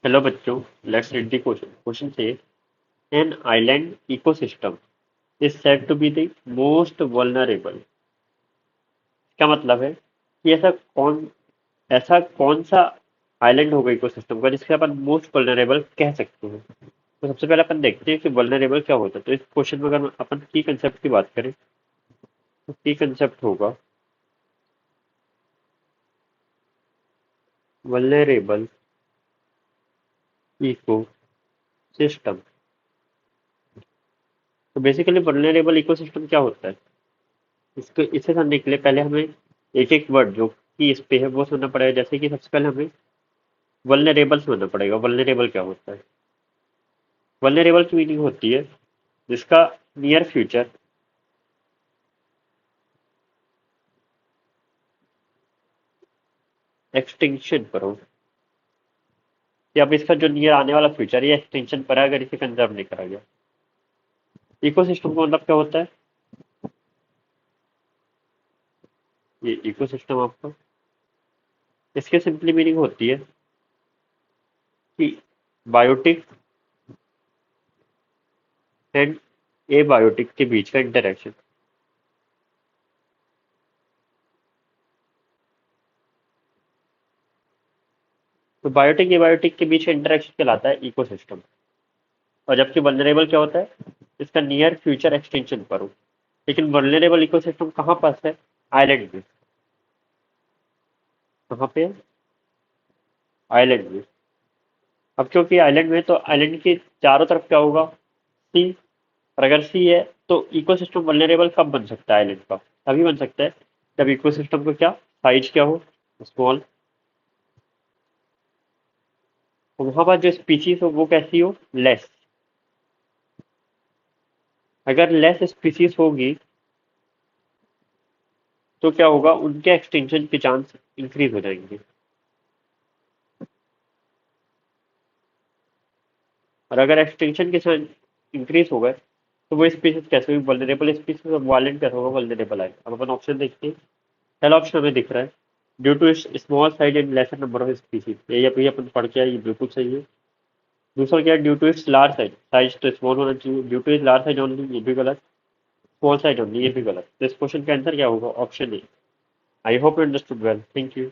Hello बच्चों, let's read the question. Question says, an island ecosystem is said to be the most vulnerable. इसका मतलब है कि ऐसा कौन सा आइलैंड होगा इकोसिस्टम का जिसके अपन मोस्ट वल्नरेबल कह सकते हैं। तो सबसे पहले अपन देखते हैं कि वल्नरेबल क्या होता है। तो इस क्वेश्चन में अगर अपन की कंसेप्ट की बात करें तो की कंसेप्ट होगा वल्नरेबल इको सिस्टम। तो बेसिकली वल्नरेबल इकोसिस्टम क्या होता है, इसको इसे समझने के लिए पहले हमें एक एक वर्ड जो कि इस पे है वो सुनना पड़ेगा। जैसे कि सबसे पहले हमें वल्नरेबल समझना पड़ेगा। वल्नरेबल क्या होता है? वल्नरेबल की मीनिंग होती है जिसका नियर फ्यूचर एक्सटिंक्शन पर हो, या अब इसका जो नियर आने वाला फ्यूचर ये एक्सटिंक्शन पर है अगर इसे कंजर्व नहीं करा गया। इकोसिस्टम का मतलब क्या होता है? ये इकोसिस्टम आपका, इसके सिंपली मीनिंग होती है कि बायोटिक एंड एबायोटिक के बीच का इंटरेक्शन। तो बायोटिक एबायोटिक के बीच का इंटरेक्शन कहलाता है इकोसिस्टम। और जबकि वल्नरेबल क्या होता है? इसका नियर फ्यूचर एक्सटेंशन पर हो। लेकिन वल्नरेबल इकोसिस्टम कहाँ पास है? आइलैंड में। कहाँ पे है? आइलैंड में। अब क्योंकि आइलैंड में तो आइलैंड के चारों तरफ क्या होगा? सी। और अगर सी है तो इकोसिस्टम वल्नरेबल कब बन सकता है आइलैंड का? तभी बन सकता है जब इकोसिस्टम का क्या साइज क्या हो, स्मॉल। तो वहां पर जो स्पीशीज हो वो कैसी हो, लेस। अगर लेस स्पीशीज होगी तो क्या होगा, उनके एक्सटेंशन के चांस इंक्रीज हो जाएंगे। और अगर एक्सटेंशन के चांस इंक्रीज हो गए तो वो स्पीशीज कैसे हुई, वल्नरेबल स्पीशीज, और वायलेंट कैसे होगा, वल्नरेबल आएगा। अब अपन ऑप्शन देखते हैं। पहला ऑप्शन हमें दिख रहा है due to small size and lesser number of species, ये अभी अपन पढ़ के आए, ये बिल्कुल सही है। दूसरा क्या है, due to its large size, size तो स्मॉल होना चाहिए, due to its large size only, ये भी गलत। स्मॉल साइज ओनली, ये भी गलत। तो इस क्वेश्चन का आंसर क्या होगा? Option A. I hope you understood well, thank you.